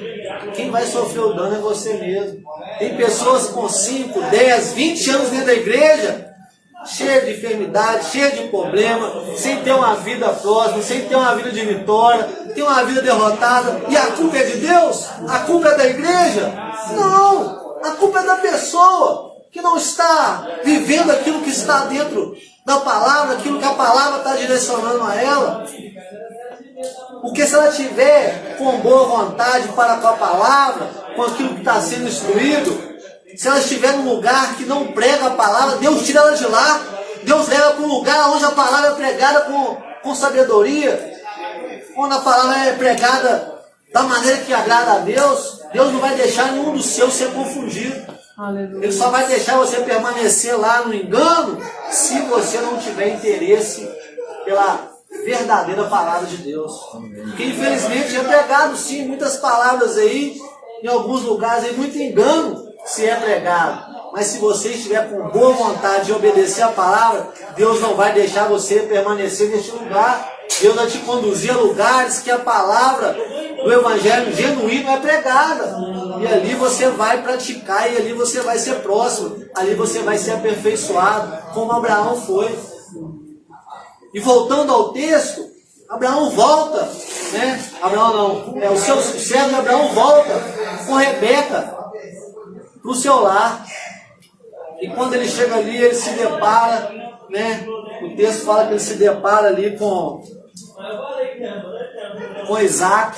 quem vai sofrer o dano é você mesmo. Tem pessoas com 5, 10, 20 anos dentro da igreja, cheia de enfermidade, cheia de problema, sem ter uma vida próxima, sem ter uma vida de vitória, tem uma vida derrotada. E a culpa é de Deus? A culpa é da igreja? Não! A culpa é da pessoa que não está vivendo aquilo que está dentro da palavra, aquilo que a palavra está direcionando a ela. Porque se ela tiver com boa vontade para com a palavra, com aquilo que está sendo instruído, se ela estiver num lugar que não prega a palavra, Deus tira ela de lá. Deus leva para um lugar onde a palavra é pregada com sabedoria, onde a palavra é pregada da maneira que agrada a Deus. Deus não vai deixar nenhum dos seus ser confundido. Aleluia. Ele só vai deixar você permanecer lá no engano se você não tiver interesse pela verdadeira palavra de Deus. Porque infelizmente é pregado sim muitas palavras aí, em alguns lugares aí, muito engano se é pregado. Mas se você estiver com boa vontade de obedecer a palavra, Deus não vai deixar você permanecer neste lugar. Deus vai te conduzir a lugares que a palavra do evangelho genuíno é pregada. E ali você vai praticar, e ali você vai ser próximo, ali você vai ser aperfeiçoado, como Abraão foi. E voltando ao texto, Abraão volta, né? Abraão não, o seu servo Abraão volta com Rebeca para o seu lar. E quando ele chega ali, ele se depara, né? O texto fala que ele se depara ali com Isaac.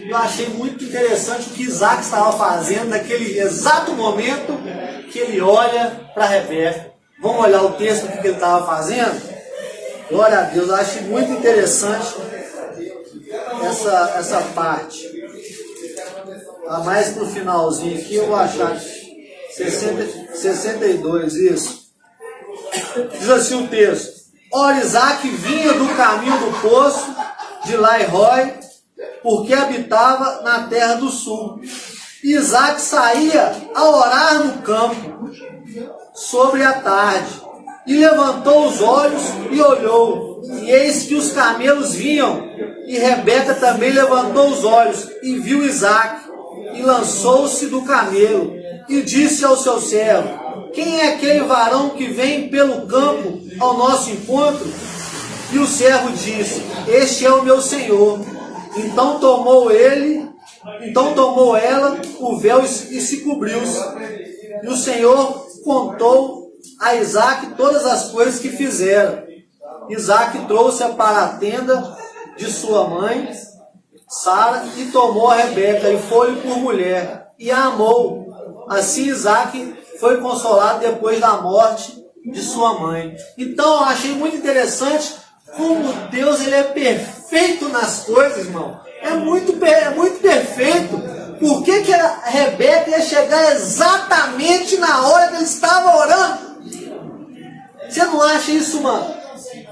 Eu achei muito interessante o que Isaac estava fazendo naquele exato momento que ele olha para Rebeca. Vamos olhar o texto do que ele estava fazendo? Glória a Deus, eu achei muito interessante essa parte. A mais pro finalzinho aqui, eu vou achar 62, isso. Diz assim o texto: ora, Isaac vinha do caminho do poço de Lai-Roi, porque habitava na terra do sul. Isaac saía a orar no campo sobre a tarde, e levantou os olhos e olhou, e eis que os camelos vinham, e Rebeca também levantou os olhos e viu Isaac, e lançou-se do camelo, e disse ao seu servo: quem é aquele varão que vem pelo campo ao nosso encontro? E o servo disse: este é o meu senhor. Então tomou ela o véu e se cobriu-se. E o Senhor contou a Isaac todas as coisas que fizeram. Isaac trouxe-a para a tenda de sua mãe Sara, e tomou a Rebeca e foi-lhe por mulher, e a amou. Assim Isaac foi consolado depois da morte de sua mãe. Então eu achei muito interessante como Deus ele é perfeito nas coisas, irmão. É muito perfeito. Por que a Rebeca ia chegar exatamente na hora que ele estava orando? Você não acha isso uma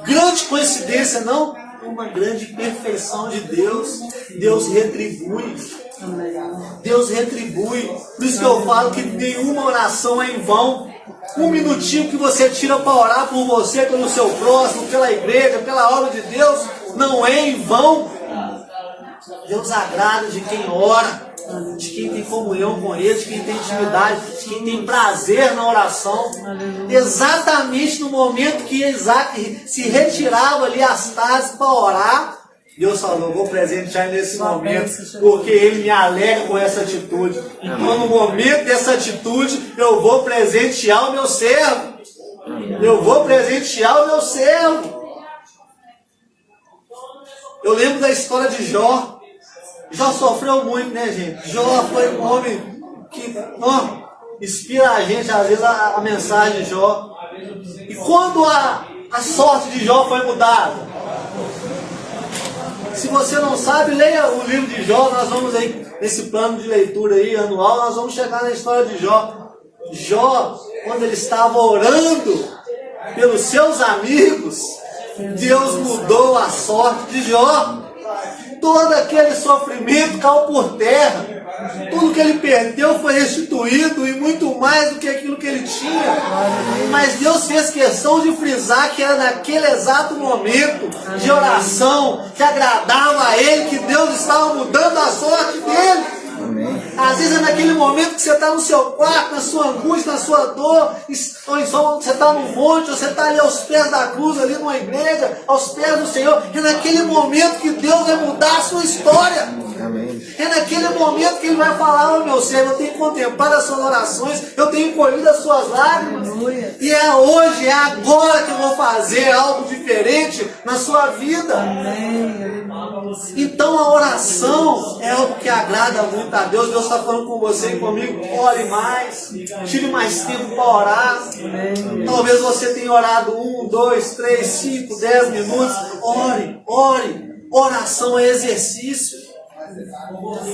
grande coincidência, não? É uma grande perfeição de Deus. Deus retribui. Deus retribui. Por isso que eu falo que nenhuma oração é em vão. Um minutinho que você tira para orar por você, pelo seu próximo, pela igreja, pela obra de Deus, não é em vão. Deus agrada de quem ora, de quem tem comunhão com Ele, de quem tem intimidade, de quem tem prazer na oração. Exatamente no momento que Isaac se retirava ali às tardes para orar, Deus falou: vou presentear nesse momento, porque Ele me alegra com essa atitude. Então no momento dessa atitude, eu vou presentear o meu servo. Eu vou presentear o meu servo. Eu lembro da história de Jó. Jó sofreu muito, né, gente? Jó foi um homem que inspira a gente, às vezes, a mensagem de Jó. E quando a sorte de Jó foi mudada? Se você não sabe, leia o livro de Jó. Nós vamos aí, nesse plano de leitura aí, anual, nós vamos chegar na história de Jó. Jó, quando ele estava orando pelos seus amigos, Deus mudou a sorte de Jó. Todo aquele sofrimento caiu por terra. Tudo que ele perdeu foi restituído e muito mais do que aquilo que ele tinha. Mas Deus fez questão de frisar que era naquele exato momento de oração que agradava a ele, que Deus estava mudando a sorte dele. Às vezes é naquele momento que você está no seu quarto, na sua angústia, na sua dor, ou então você está no monte, ou você está ali aos pés da cruz, ali numa igreja, aos pés do Senhor. É naquele momento que Deus vai mudar a sua história. É naquele momento que Ele vai falar: meu servo, eu tenho contemplado as suas orações, eu tenho colhido as suas lágrimas. E é hoje, é agora que eu vou fazer algo diferente na sua vida. Então a oração é algo que agrada muito a Deus. Deus está falando com você e comigo: ore mais, tire mais tempo para orar. Talvez você tenha orado 1, 2, 3, 5, 10 minutos. Ore. Oração é exercício.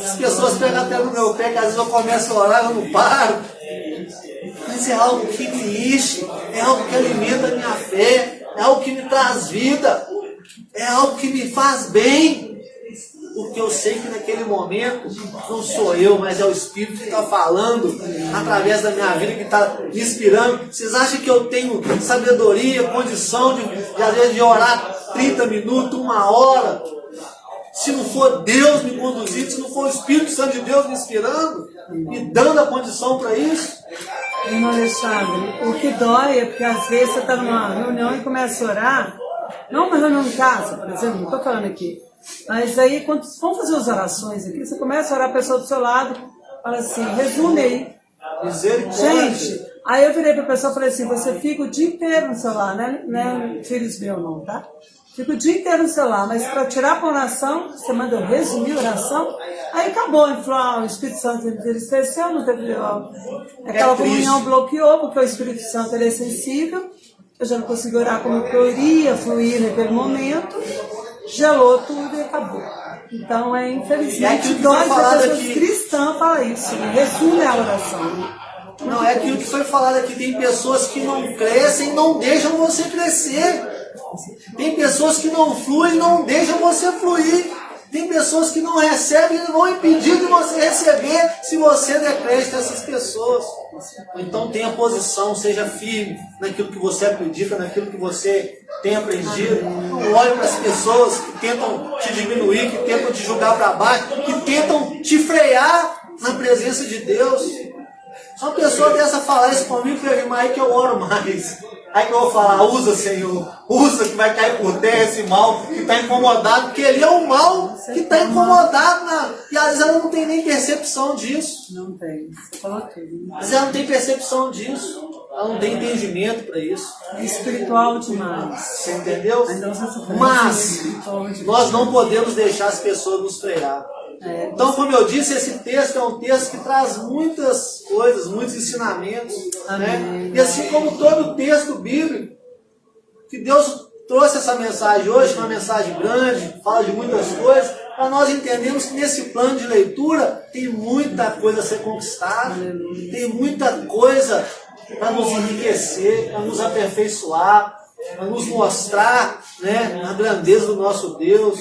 As pessoas pegam até no meu pé, que às vezes eu começo a orar e eu não paro. Mas é algo que me enche, é algo que alimenta a minha fé, é algo que me traz vida, é algo que me faz bem. Porque eu sei que naquele momento não sou eu, mas é o Espírito que está falando através da minha vida, que está me inspirando. Vocês acham que eu tenho sabedoria, condição de às vezes de orar 30 minutos, 1 hora? Se não for Deus me conduzindo, se não for o Espírito Santo de Deus me inspirando, me dando a condição para isso. Irmão Alexandre, o que dói é porque às vezes você está numa reunião e começa a orar, não uma reunião em casa, por exemplo, não estou falando aqui, mas aí quando vamos fazer as orações aqui, você começa a orar, a pessoa do seu lado fala assim: resume aí. Gente, aí eu virei para a pessoa e falei assim: você fica o dia inteiro no celular, né? Filhos meus não, tá? Fica o dia inteiro no celular, mas para tirar para oração, você manda eu resumir a oração, aí acabou. Ele falou: o Espírito Santo entristeceu, não teve. Aquela comunhão bloqueou, porque o Espírito Santo ele é sensível, eu já não consegui orar como eu iria fluir naquele momento, gelou tudo e acabou. Então, infelizmente, dói que as pessoas cristãs falam isso, resume a oração. Não, é aquilo que foi falado aqui. Tem pessoas que não crescem, não deixam você crescer. Tem pessoas que não fluem, não deixam você fluir. Tem pessoas que não recebem e vão impedir de você receber se você der crédito a essas pessoas. Então tenha posição, seja firme naquilo que você acredita, naquilo que você tem aprendido. Não olhe para as pessoas que tentam te diminuir, que tentam te jogar para baixo, que tentam te frear na presença de Deus. Se uma pessoa dessa falar isso comigo, eu aí que eu oro mais. Aí que eu vou falar: usa, Senhor, usa, que vai cair por terra esse mal que está incomodado, porque ele é um mal que está incomodado, e às vezes ela não tem nem percepção disso. Não tem, você falou tudo. Mas ela não tem percepção disso, ela não tem entendimento para isso. É espiritual demais. Você entendeu? Então, mas nós não podemos deixar as pessoas nos frear. Então, como eu disse, esse texto é um texto que traz muitas coisas, muitos ensinamentos, né? E assim como todo texto bíblico, que Deus trouxe essa mensagem hoje, que é uma mensagem grande, fala de muitas coisas, para nós entendermos que nesse plano de leitura tem muita coisa a ser conquistada, tem muita coisa para nos enriquecer, para nos aperfeiçoar, para nos mostrar, né, a grandeza do nosso Deus,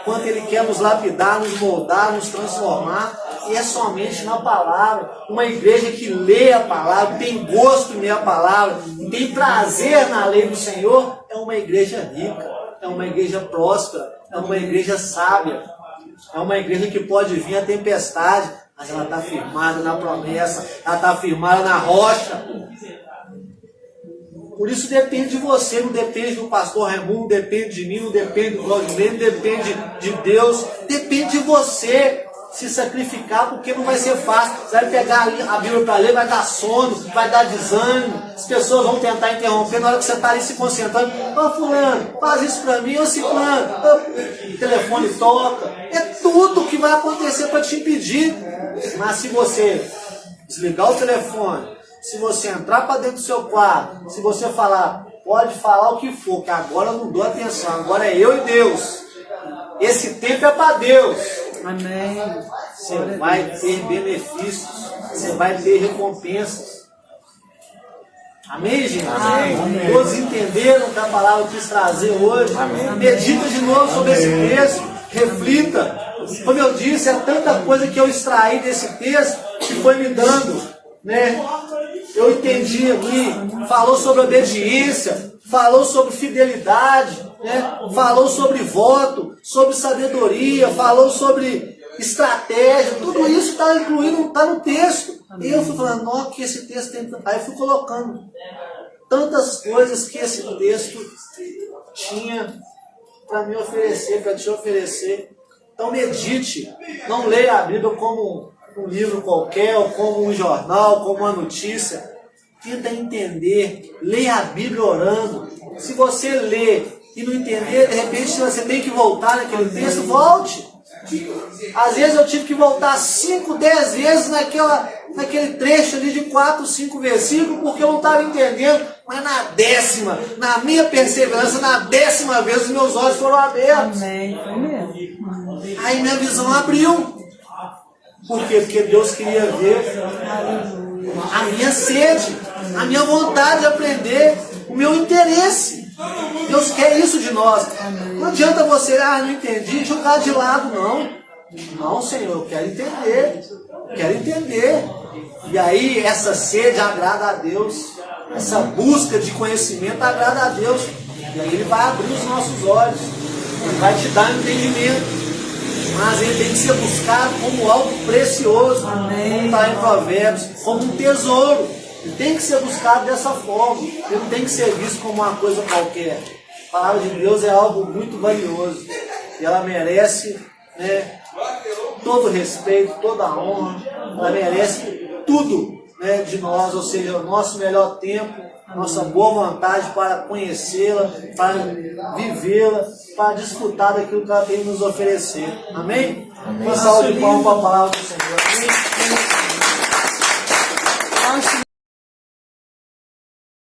quanto Ele quer nos lapidar, nos moldar, nos transformar, e é somente na palavra. Uma igreja que lê a palavra, tem gosto em ler a palavra, tem prazer na lei do Senhor, é uma igreja rica, é uma igreja próspera, é uma igreja sábia, é uma igreja que pode vir a tempestade, mas ela está firmada na promessa, ela está firmada na rocha. Por isso depende de você, não depende do pastor Raimundo, não depende de mim, não depende do Claudinei, não depende de Deus, depende de você se sacrificar, porque não vai ser fácil. Você vai pegar a Bíblia para ler, vai dar sono, vai dar desânimo, as pessoas vão tentar interromper na hora que você está ali se concentrando. Ô fulano, faz isso para mim, ô ciclano, o telefone toca. É tudo que vai acontecer para te impedir. Mas se você desligar o telefone, se você entrar para dentro do seu quarto, se você falar, pode falar o que for, que agora eu não dou atenção, agora é eu e Deus. Esse tempo é para Deus. Amém. Você vai ter benefícios, você vai ter recompensas. Amém, gente? Amém. Todos entenderam o que a palavra quis trazer hoje? Amém. Medita de novo sobre esse texto, reflita. Como eu disse, é tanta coisa que eu extraí desse texto que foi me dando, né? Eu entendi aqui, falou sobre obediência, falou sobre fidelidade, né? Falou sobre voto, sobre sabedoria, falou sobre estratégia, tudo isso está incluído, está no texto. E eu fui falando, nossa, que esse texto tem. Aí eu fui colocando tantas coisas que esse texto tinha para me oferecer, para te oferecer. Então medite, não leia a Bíblia como um livro qualquer, ou como um jornal, como uma notícia. Tenta entender, leia a Bíblia orando. Se você lê e não entender, de repente você tem que voltar naquele texto, volte. Às vezes eu tive que voltar 5, 10 vezes naquele trecho ali de 4, 5 versículos, porque eu não estava entendendo. Mas na 10ª, na minha perseverança, na 10ª vez, os meus olhos foram abertos. Amém. Foi mesmo. Aí minha visão abriu. Por quê? Porque Deus queria ver a minha sede, a minha vontade de aprender, o meu interesse. Deus quer isso de nós. Não adianta você, não entendi, jogar de lado, não. Não, Senhor, eu quero entender. Quero entender. E aí, essa sede agrada a Deus. Essa busca de conhecimento agrada a Deus. E aí Ele vai abrir os nossos olhos. Ele vai te dar entendimento. Mas ele tem que ser buscado como algo precioso. Como está em Provérbios. Como um tesouro. Ele tem que ser buscado dessa forma. Ele não tem que ser visto como uma coisa qualquer. A palavra de Deus é algo muito valioso. E ela merece, né, todo respeito, toda a honra. Ela merece tudo, né, de nós. Ou seja, o nosso melhor tempo, nossa boa vontade para conhecê-la, para vivê-la, para desfrutar daquilo que ela tem nos oferecer. Amém? Uma salva de palmas para a palavra do Senhor. Amém?